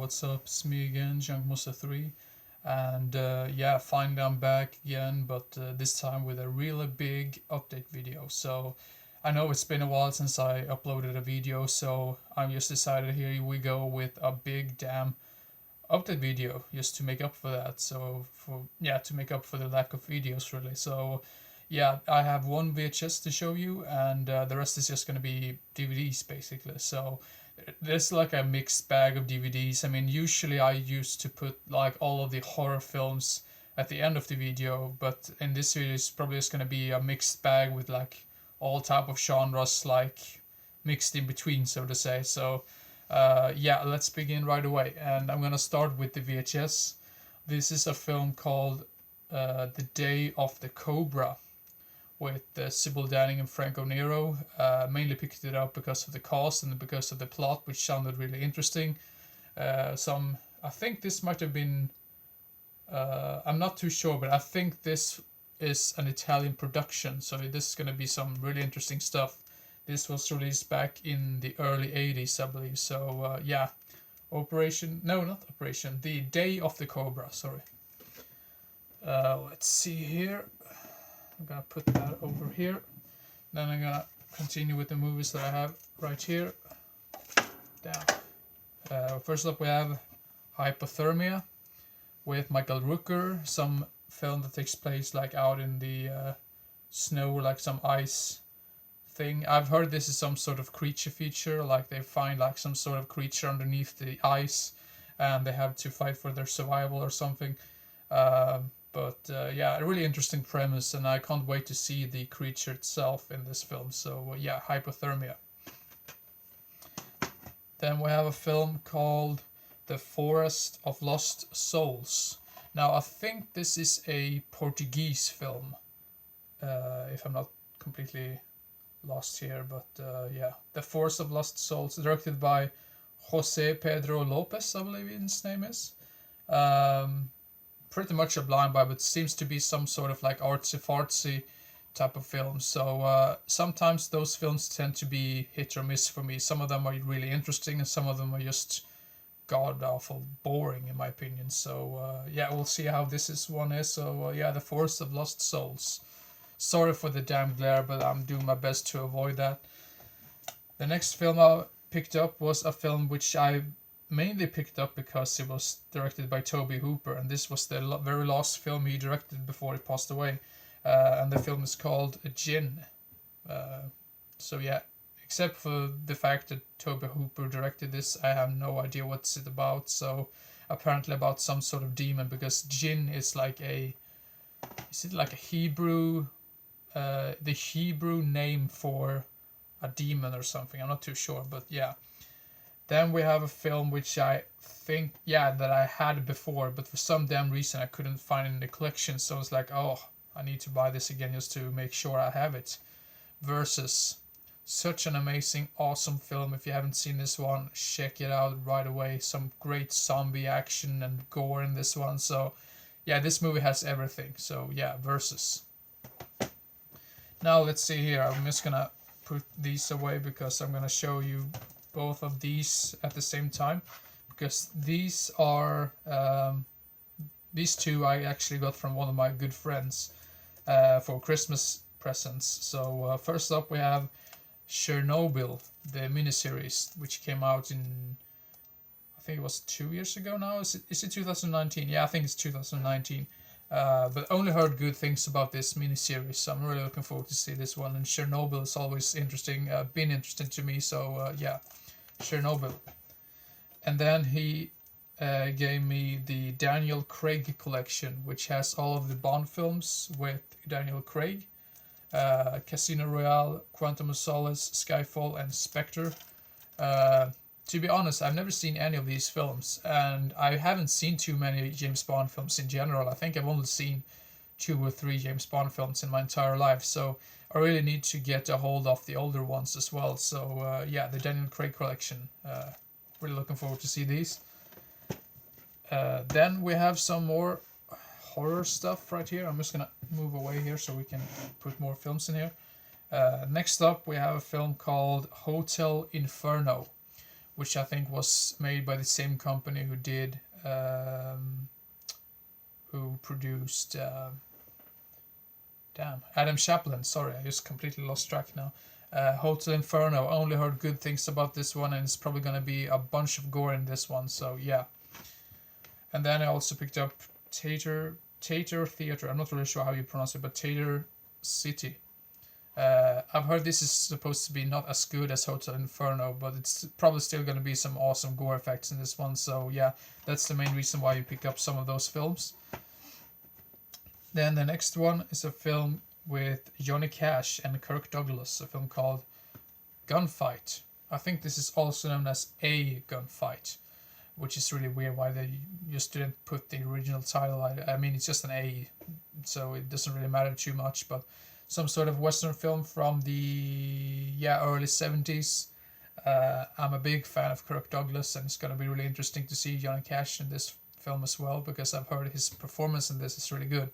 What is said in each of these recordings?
what's up? It's me again, Junkmonster3. And yeah, finally I'm back again, but this time with a really big update video. So I know it's been a while since I uploaded a video, so I just decided here we go with a big damn update video just to make up for that. So to make up for the lack of videos really. So yeah, I have one VHS to show you, and the rest is just gonna be DVDs basically. So there's like a mixed bag of DVDs. I mean, usually I used to put like all of the horror films at the end of the video, but in this video it's probably just gonna be a mixed bag with like all type of genres like mixed in between, so to say. So yeah, let's begin right away, and I'm gonna start with the VHS. This is a film called The Day of the Cobra with Sybil Danning and Franco Nero. Mainly picked it up because of the cast and because of the plot, which sounded really interesting. I think this might have been, I'm not too sure, but I think this is an Italian production, so this is going to be some really interesting stuff. This was released back in the early 80s, I believe. So yeah, The Day of the Cobra, sorry. Let's see here. I'm gonna put that over here. Then I'm gonna continue with the movies that I have right here. Down. First up, we have Hypothermia with Michael Rooker. Some film that takes place like out in the snow, like some ice thing. I've heard this is some sort of creature feature, like they find like some sort of creature underneath the ice, and they have to fight for their survival or something. Yeah, a really interesting premise, and I can't wait to see the creature itself in this film. So yeah, Hypothermia. Then we have a film called The Forest of Lost Souls. Now I think this is a Portuguese film, if I'm not completely lost here, but yeah, The Forest of Lost Souls, directed by Jose Pedro Lopez, I believe his name is. Pretty much a blind buy, but seems to be some sort of like artsy-fartsy type of film. So sometimes those films tend to be hit or miss for me. Some of them are really interesting, and some of them are just god-awful boring, in my opinion. So yeah, we'll see how this one is. So yeah, The Forest of Lost Souls. Sorry for the damn glare, but I'm doing my best to avoid that. The next film I picked up was a film which I mainly picked up because it was directed by Tobe Hooper, and this was the very last film he directed before he passed away. And the film is called Jinn. So yeah, except for the fact that Tobe Hooper directed this, I have no idea what's it about. So apparently about some sort of demon, because Jinn is like is it like a Hebrew, the Hebrew name for a demon or something? I'm not too sure, but yeah. Then we have a film which I think, yeah, that I had before, but for some damn reason I couldn't find it in the collection. So I was like, oh, I need to buy this again just to make sure I have it. Versus. Such an amazing, awesome film. If you haven't seen this one, check it out right away. Some great zombie action and gore in this one. So yeah, this movie has everything. So yeah, Versus. Now let's see here. I'm just gonna put these away because I'm gonna show you both of these at the same time, because these are these two I actually got from one of my good friends for Christmas presents. So first up we have Chernobyl, the miniseries, which came out in, I think it was 2 years ago now. Is it 2019? Yeah, I think it's 2019. But only heard good things about this miniseries, so I'm really looking forward to see this one. And Chernobyl is always interesting, been interesting to me. So yeah, Chernobyl. And then he gave me the Daniel Craig collection, which has all of the Bond films with Daniel Craig. Casino Royale, Quantum of Solace, Skyfall, and Spectre. To be honest, I've never seen any of these films, and I haven't seen too many James Bond films in general. I think I've only seen 2 or 3 James Bond films in my entire life, so I really need to get a hold of the older ones as well. So yeah, the Daniel Craig collection. Really looking forward to see these. Then we have some more horror stuff right here. I'm just gonna move away here so we can put more films in here. Next up we have a film called Hotel Inferno, which I think was made by the same company who did who produced Adam Chaplin. Sorry, I just completely lost track now. Hotel Inferno. I only heard good things about this one, and it's probably going to be a bunch of gore in this one, so yeah. And then I also picked up Tater Theater. I'm not really sure how you pronounce it, but Tater City. I've heard this is supposed to be not as good as Hotel Inferno, but it's probably still going to be some awesome gore effects in this one. So yeah, that's the main reason why you pick up some of those films. Then the next one is a film with Johnny Cash and Kirk Douglas, a film called Gunfight. I think this is also known as A Gunfight, which is really weird why they just didn't put the original title. I mean, it's just an A, so it doesn't really matter too much, but some sort of Western film from the early 70s. I'm a big fan of Kirk Douglas, and it's going to be really interesting to see Johnny Cash in this film as well, because I've heard his performance in this is really good.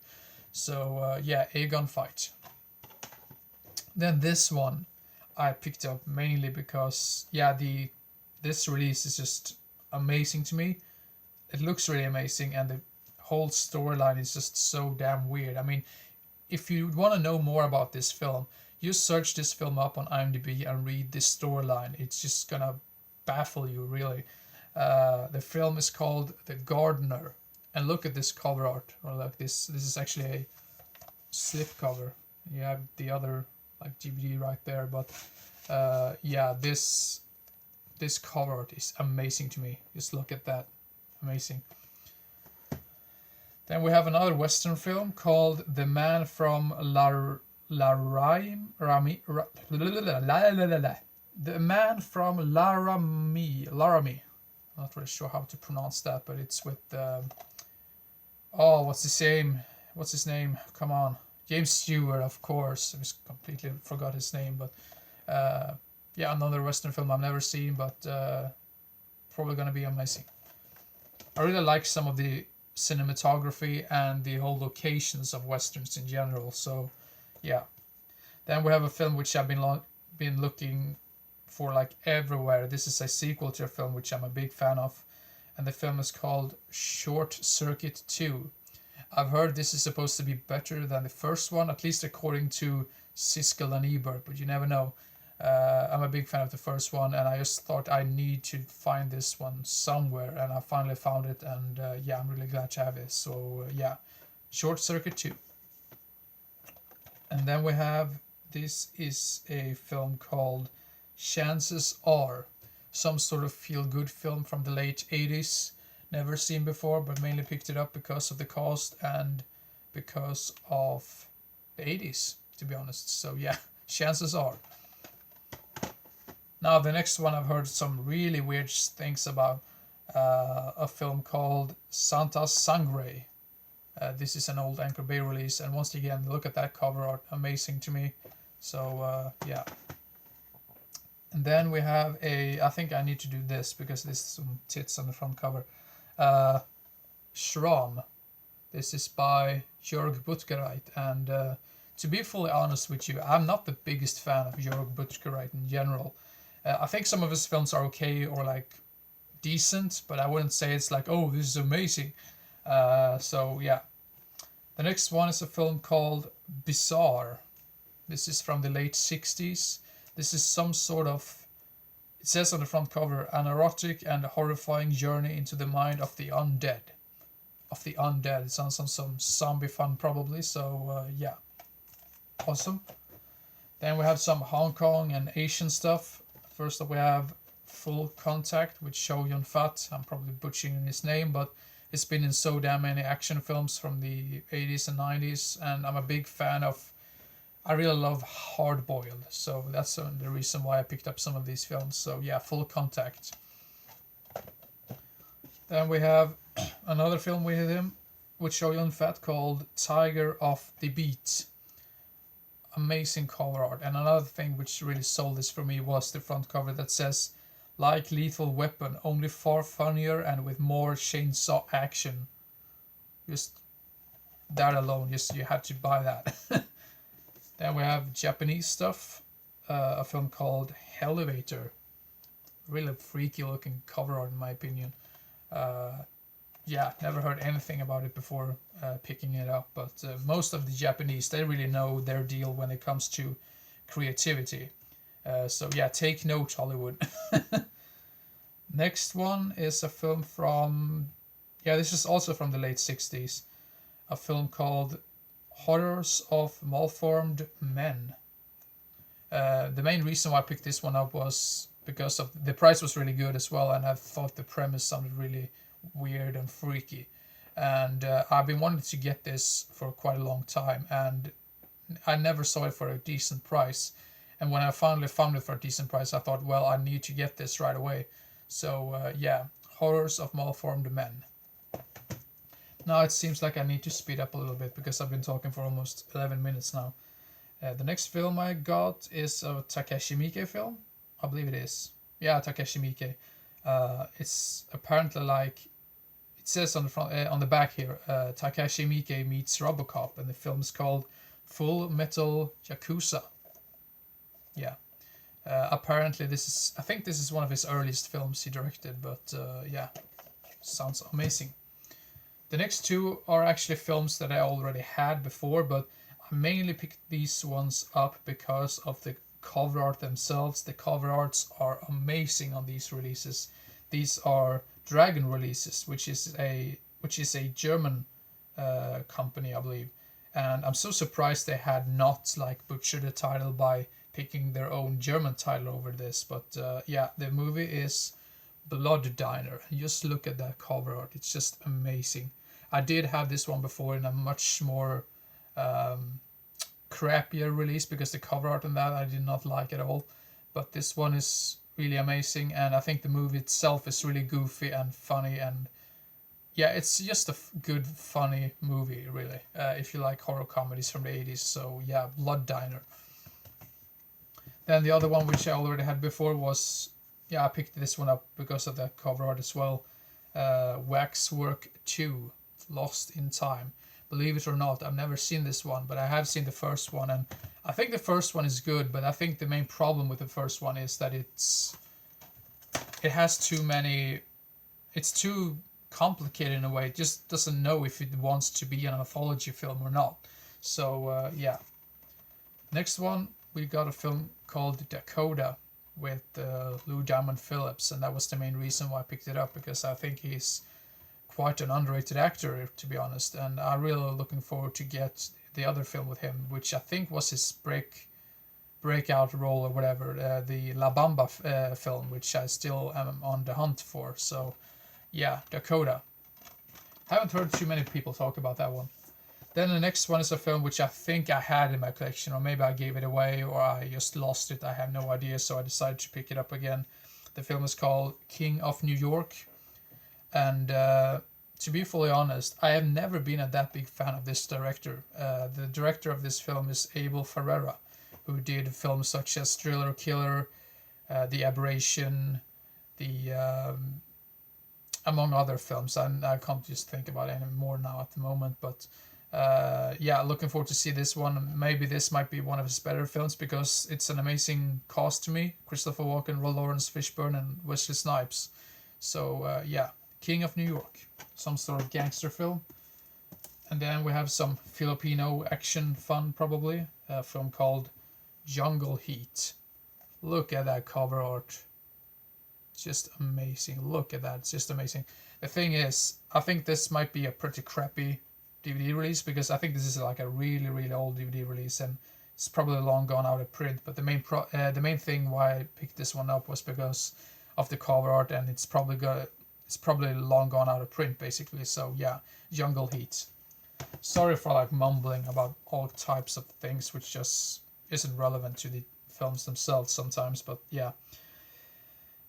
So A Gunfight. Then this one I picked up mainly because this release is just amazing to me. It looks really amazing, and the whole storyline is just so damn weird. I mean, if you want to know more about this film, you search this film up on IMDb and read this storyline. It's just gonna baffle you, really. The film is called The Gardener, and look at this cover art. Or like this is actually a slip cover. You have the other like DVD right there, but this cover art is amazing to me. Just look at that, amazing. Then we have another Western film called The Man from The Man from Laramie. I'm not really sure how to pronounce that, but it's with what's his name? Come on, James Stewart, of course. I just completely forgot his name, but another Western film I've never seen, but probably gonna be amazing. I really like some of the cinematography and the whole locations of Westerns in general, so yeah. Then we have a film which I've been looking for like everywhere. This is a sequel to a film which I'm a big fan of, and the film is called Short Circuit 2. I've heard this is supposed to be better than the first one, at least according to Siskel and Ebert, but you never know. I'm a big fan of the first one, and I just thought I need to find this one somewhere, and I finally found it, and I'm really glad to have it. So Short Circuit 2. And then we have, this is a film called Chances Are, some sort of feel-good film from the late 80s. Never seen before, but mainly picked it up because of the cast and because of the 80s, to be honest. So Chances Are. Now the next one I've heard some really weird things about, a film called Santa Sangre. This is an old Anchor Bay release, and once again, look at that cover art, amazing to me. So And then we have I think I need to do this because there's some tits on the front cover. Schramm. This is by Jörg Buttgereit, and to be fully honest with you, I'm not the biggest fan of Jörg Buttgereit in general. I think some of his films are okay or like decent, but I wouldn't say it's like, oh, this is amazing. The next one is a film called Bizarre. This is from the late 60s. This is some sort of, it says on the front cover, an erotic and horrifying journey into the mind of the undead. It sounds like some zombie fun probably, so awesome. Then we have some Hong Kong and Asian stuff. First up we have Full Contact with Chow Yun-fat. I'm probably butchering his name, but it's been in so damn many action films from the 80s and 90s, and I'm a big fan of, I really love Hard Boiled, so that's the reason why I picked up some of these films. So Full Contact. Then we have another film with him, with Chow Yun-fat, called Tiger of the Beat. Amazing cover art, and another thing which really sold this for me was the front cover that says, like Lethal Weapon, only far funnier and with more chainsaw action. Just that alone, you have to buy that. Then we have Japanese stuff, a film called Elevator. really freaky looking cover art in my opinion. Yeah, never heard anything about it before picking it up, but most of the Japanese, they really know their deal when it comes to creativity. So yeah, take note, Hollywood. Next one is a film from, yeah, this is also from the late 60s, a film called Horrors of Malformed Men. The main reason why I picked this one up was because of the price was really good as well, and I thought the premise sounded really weird and freaky. And I've been wanting to get this for quite a long time, and I never saw it for a decent price. And when I finally found it for a decent price, I thought, well, I need to get this right away. So yeah, Horrors of Malformed Men. Now it seems like I need to speed up a little bit because I've been talking for almost 11 minutes now. The next film I got is a Takashi Miike film. I believe it is. Yeah, Takashi Miike. It's apparently like it says on the front, on the back here, Takashi Miike meets RoboCop, and the film is called Full Metal Yakuza. Yeah. Apparently I think this is one of his earliest films he directed, but yeah, sounds amazing. The next two are actually films that I already had before, but I mainly picked these ones up because of the cover art themselves. The cover arts are amazing on these releases. These are Dragon releases, which is a German company, I believe. And I'm so surprised they had not like butchered the title by picking their own German title over this. But yeah, the movie is Blood Diner. Just look at that cover art. It's just amazing. I did have this one before in a much more crappier release because the cover art on that I did not like at all. But this one is really amazing, and I think the movie itself is really goofy and funny, and yeah, it's just a good, funny movie, really, if you like horror comedies from the 80s. So yeah, Blood Diner. Then the other one, which I already had before, was, yeah, I picked this one up because of the cover art as well. Waxwork 2, Lost in Time. Believe it or not, I've never seen this one, but I have seen the first one, and I think the first one is good, but I think the main problem with the first one is that it has too many, it's too complicated in a way. It just doesn't know if it wants to be an anthology film or not. So yeah. Next one, we got a film called Dakota with Lou Diamond Phillips, and that was the main reason why I picked it up, because I think he's quite an underrated actor, to be honest, and I'm really looking forward to get the other film with him, which I think was his breakout role or whatever, the La Bamba film, which I still am on the hunt for. So yeah, Dakota. Haven't heard too many people talk about that one. Then the next one is a film which I think I had in my collection, or maybe I gave it away, or I just lost it. I have no idea, so I decided to pick it up again. The film is called King of New York. And to be fully honest, I have never been a that big fan of this director. The director of this film is Abel Ferrara, who did films such as Thriller Killer, The Aberration, among other films. I can't just think about any more now at the moment, but yeah, looking forward to see this one. Maybe this might be one of his better films because it's an amazing cast to me. Christopher Walken, Lawrence Fishburne, and Wesley Snipes. So yeah, King of New York, some sort of gangster film. And then we have some Filipino action fun, probably. A film called Jungle Heat. Look at that cover art. It's just amazing. Look at that. It's just amazing. The thing is, I think this might be a pretty crappy DVD release because I think this is like a really, really old DVD release and it's probably long gone out of print. But the main thing why I picked this one up was because of the cover art, and it's probably long gone out of print, basically. So yeah, Jungle Heat. Sorry for like mumbling about all types of things which just isn't relevant to the films themselves sometimes, but yeah.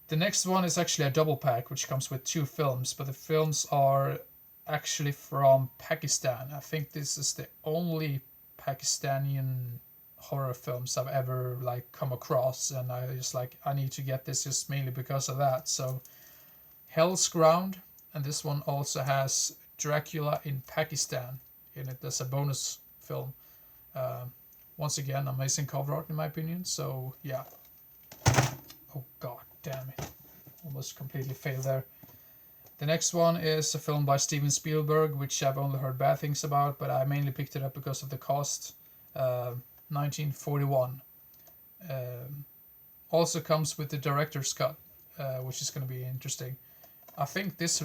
The next one is actually a double pack which comes with two films, but the films are actually from Pakistan. I think this is the only Pakistani horror films I've ever like come across, and I need to get this just mainly because of that. So Hell's Ground, and this one also has Dracula in Pakistan in it as a bonus film. Once again, amazing cover art in my opinion. So yeah. Oh god damn it. almost completely failed there. The next one is a film by Steven Spielberg, which I've only heard bad things about, but I mainly picked it up because of the cost. 1941. Also comes with the director's cut, which is going to be interesting. I think this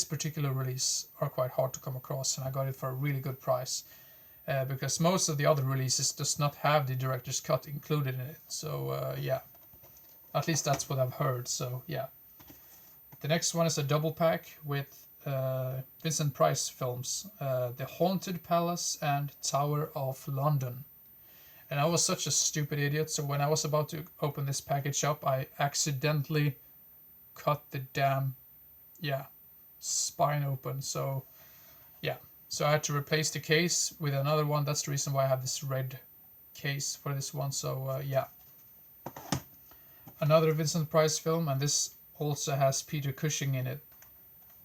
particular release are quite hard to come across, and I got it for a really good price. Because most of the other releases does not have the director's cut included in it. So yeah, at least that's what I've heard. So yeah. The next one is a double pack with Vincent Price films, The Haunted Palace and Tower of London. And I was such a stupid idiot, so when I was about to open this package up, I accidentally cut the damn, spine open. So yeah, so I had to replace the case with another one. That's the reason why I have this red case for this one. So yeah, another Vincent Price film, and this also has Peter Cushing in it.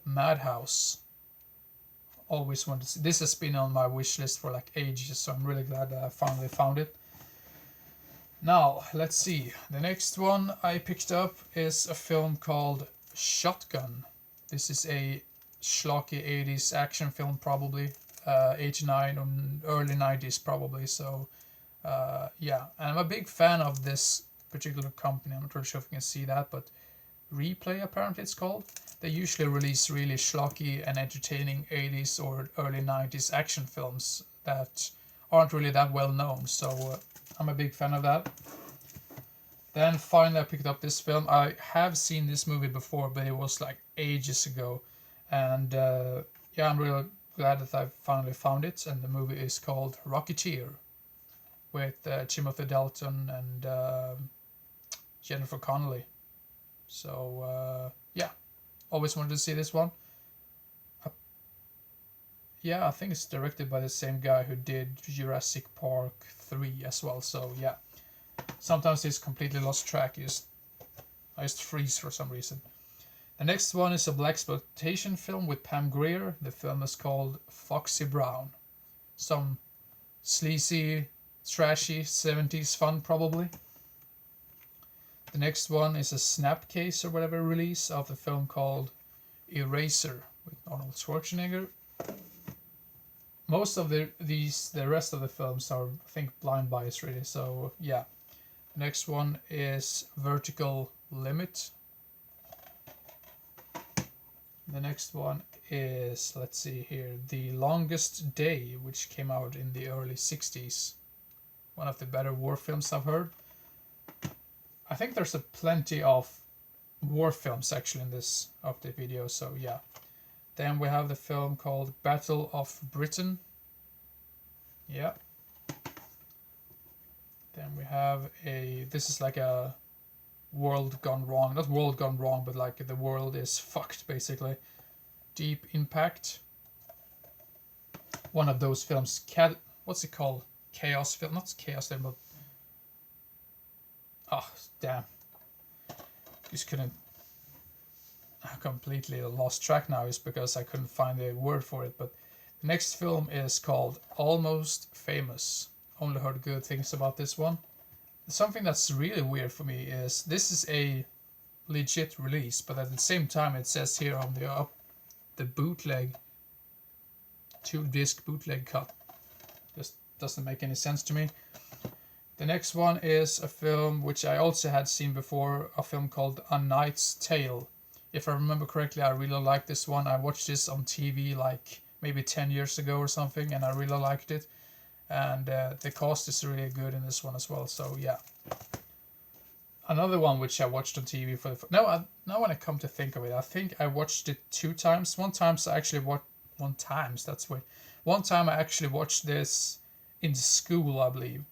Madhouse. Always wanted to see. This has been on my wish list for like ages, so I'm really glad that I finally found it. Now, let's see. The next one I picked up is a film called Shotgun. This is a schlocky 80s action film, probably. 89 or early 90s, probably. So, yeah. And I'm a big fan of this particular company. I'm not really sure if you can see that, but Replay, apparently it's called. They usually release really schlocky and entertaining 80s or early 90s action films that aren't really that well known. So I'm a big fan of that. Then finally I picked up this film. I have seen this movie before, but it was like ages ago. And yeah, I'm really glad that I finally found it. And the movie is called Rocketeer with Timothy Dalton and Jennifer Connelly. So yeah, always wanted to see this one. Yeah, I think it's directed by the same guy who did Jurassic Park 3 as well. So yeah, sometimes it's completely lost track. I just freeze for some reason. The next one is a blaxploitation film with Pam Grier. The film is called Foxy Brown. Some sleazy, trashy 70s fun, probably. The next one is a Snapcase or whatever release of the film called Eraser with Arnold Schwarzenegger. Most of the rest of the films are, I think, blind buys really. So yeah. The next one is Vertical Limit. The next one is, let's see here, The Longest Day, which came out in the early 60s. One of the better war films I've heard. I think there's plenty of war films actually in this update video, so yeah. Then we have the film called Battle of Britain. Yeah. Then we have this is like a world gone wrong. Not world gone wrong, but like the world is fucked, basically. Deep Impact. One of those films. What's it called? Chaos film? Not chaos film, but... Oh, damn. Just couldn't... I completely lost track now, is because I couldn't find a word for it. But the next film is called Almost Famous. Only heard good things about this one. Something that's really weird for me is this is a legit release, but at the same time it says here on the bootleg, 2-disc bootleg cut. Just doesn't make any sense to me. The next one is a film which I also had seen before, a film called A Knight's Tale. If I remember correctly, I really liked this one. I watched this on TV like maybe 10 years ago or something, and I really liked it. And the cast is really good in this one as well, so yeah. Another one which I watched on TV for the... Now when I come to think of it, I think I watched it 2 times. One time I actually watched... One time I actually watched this in school, I believe.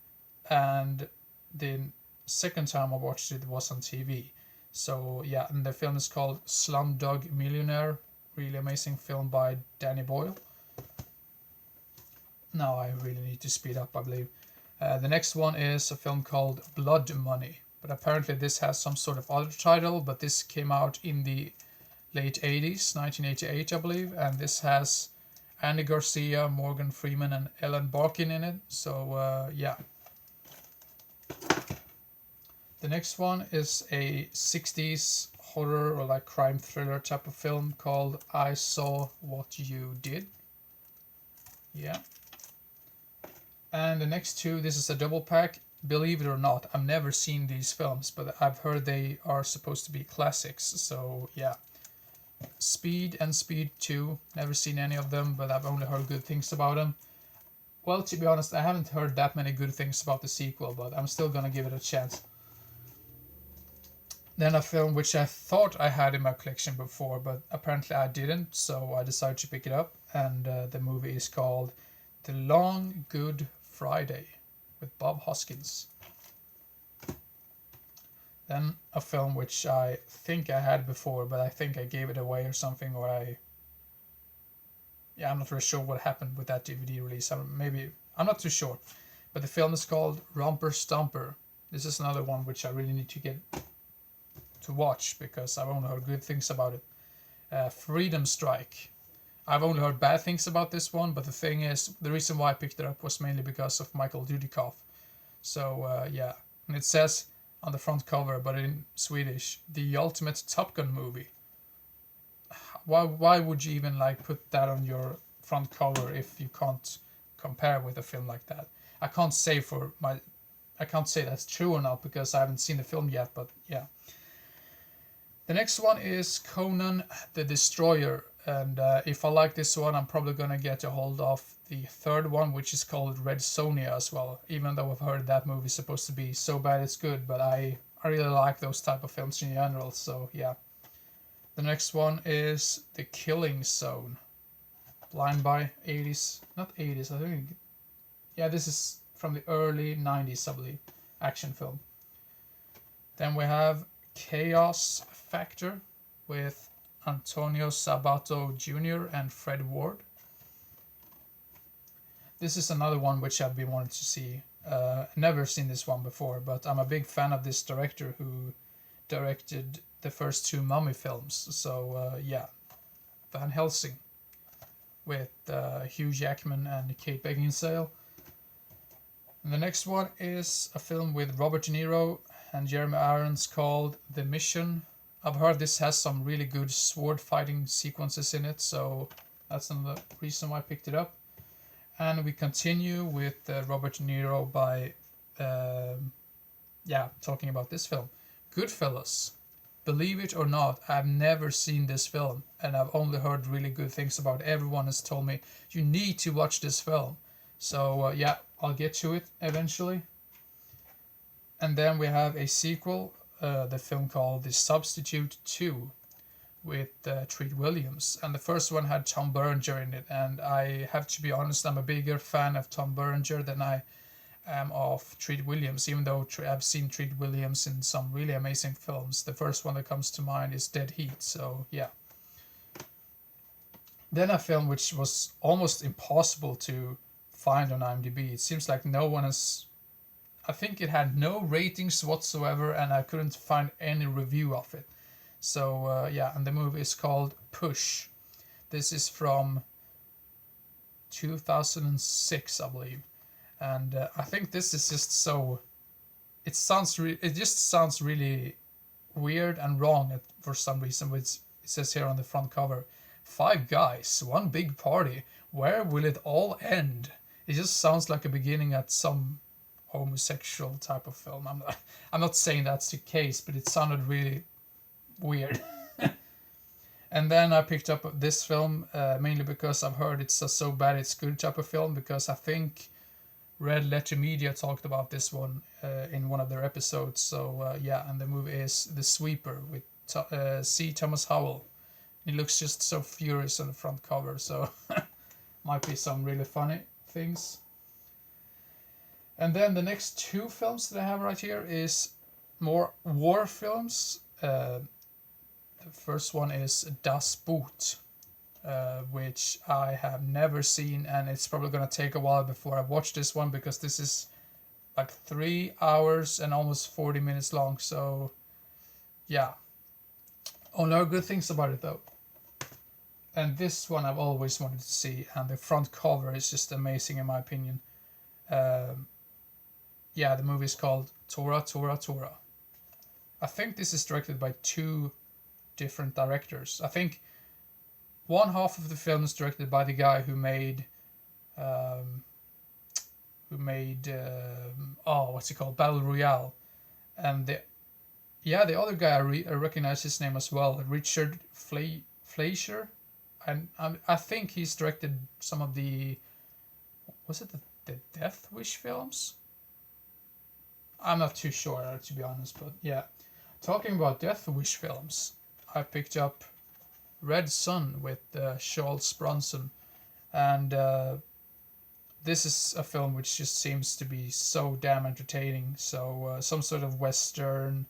And the second time I watched it was on TV. So yeah, and the film is called Slumdog Millionaire. Really amazing film by Danny Boyle. Now I really need to speed up, I believe. The next one is a film called Blood Money. But apparently this has some sort of other title, but this came out in the late 80s, 1988 I believe. And this has Andy Garcia, Morgan Freeman and Ellen Barkin in it. So yeah. The next one is a 60s horror or like crime thriller type of film called I Saw What You Did. Yeah. And the next two, this is a double pack. Believe it or not, I've never seen these films, but I've heard they are supposed to be classics. So yeah. Speed and Speed 2. Never seen any of them, but I've only heard good things about them. Well, to be honest, I haven't heard that many good things about the sequel, but I'm still gonna give it a chance. Then a film which I thought I had in my collection before, but apparently I didn't, so I decided to pick it up. And the movie is called The Long Good Friday with Bob Hoskins. Then a film which I think I had before, but I think I gave it away or something, or I'm not really sure what happened with that DVD release. I'm not too sure. But the film is called Romper Stomper. This is another one which I really need to get to watch because I've only heard good things about it. Freedom Strike. I've only heard bad things about this one, but the thing is, the reason why I picked it up was mainly because of Michael Dudikoff. So yeah, and it says on the front cover, but in Swedish, the ultimate Top Gun movie. Why would you even like put that on your front cover if you can't compare with a film like that? I can't say that's true or not because I haven't seen the film yet, but yeah. The next one is Conan the Destroyer, and if I like this one, I'm probably gonna get a hold of the third one, which is called Red Sonja as well. Even though I've heard that movie is supposed to be so bad it's good, but I really like those type of films in general. So yeah. The next one is The Killing Zone. Blind by 80s, not 80s. I think. Yeah, this is from the early 90s, I believe. Action film. Then we have Chaos Factor with Antonio Sabato Jr. and Fred Ward. This is another one which I've been wanting to see. Never seen this one before, but I'm a big fan of this director who directed the first two Mummy films. So yeah, Van Helsing with Hugh Jackman and Kate Beckinsale. And the next one is a film with Robert De Niro and Jeremy Irons called The Mission. I've heard this has some really good sword fighting sequences in it, so that's another reason why I picked it up. And we continue with Robert De Niro by talking about this film, Goodfellas. Believe it or not, I've never seen this film, and I've only heard really good things about it. Everyone has told me you need to watch this film. So yeah, I'll get to it eventually. And then we have a sequel, the film called The Substitute 2 with Treat Williams. And the first one had Tom Berenger in it, and I have to be honest, I'm a bigger fan of Tom Berenger than I am of Treat Williams, even though I've seen Treat Williams in some really amazing films. The first one that comes to mind is Dead Heat, so yeah. Then a film which was almost impossible to find on IMDb. It seems like no one has... I think it had no ratings whatsoever, and I couldn't find any review of it. So yeah, and the movie is called Push. This is from 2006, I believe. And I think this is just so... It just sounds really weird and wrong for some reason, which it says here on the front cover. 5 guys, 1 big party. Where will it all end? It just sounds like a beginning at some homosexual type of film. I'm not saying that's the case, but it sounded really weird. And then I picked up this film mainly because I've heard it's a so bad it's good type of film, because I think Red Letter Media talked about this one in one of their episodes. So yeah, and the movie is The Sweeper with C. Thomas Howell. He looks just so furious on the front cover, so might be some really funny things. And then the next 2 films that I have right here is more war films. The first one is Das Boot, which I have never seen, and it's probably going to take a while before I watch this one, because this is like 3 hours and almost 40 minutes long. So yeah, only heard good things about it though. And this one I've always wanted to see, and the front cover is just amazing in my opinion. Yeah, the movie is called Tora, Tora, Tora. I think this is directed by 2 different directors. I think one half of the film is directed by the guy who made what's it called, Battle Royale, and the other guy I recognize his name as well, Richard Fleischer, and I think he's directed some of the, was it the Death Wish films? I'm not too sure, to be honest, but yeah. Talking about Death Wish films, I picked up Red Sun with Charles Bronson, and this is a film which just seems to be so damn entertaining. So some sort of western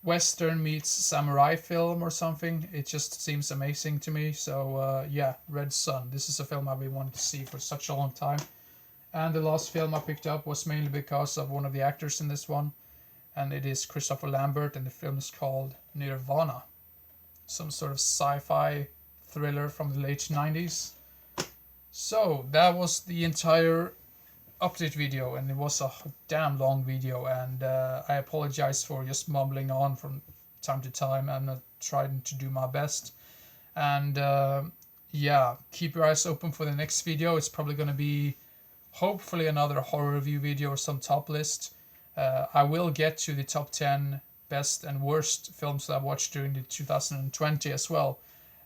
meets samurai film or something. It just seems amazing to me. So yeah, Red Sun. This is a film I've been wanting to see for such a long time. And the last film I picked up was mainly because of one of the actors in this one, and it is Christopher Lambert, and the film is called Nirvana. Some sort of sci-fi thriller from the late 90s. So that was the entire update video, and it was a damn long video, and I apologize for just mumbling on from time to time. I'm not trying to do my best, and yeah, keep your eyes open for the next video. It's probably going to be hopefully another horror review video or some top list. I will get to the top 10 best and worst films that I watched during the 2020 as well.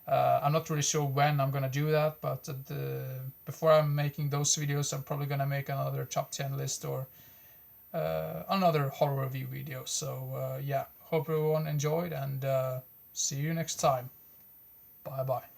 I'm not really sure when I'm gonna do that, but before I'm making those videos, I'm probably gonna make another top 10 list or another horror review video. So yeah, hope everyone enjoyed, and see you next time. Bye bye.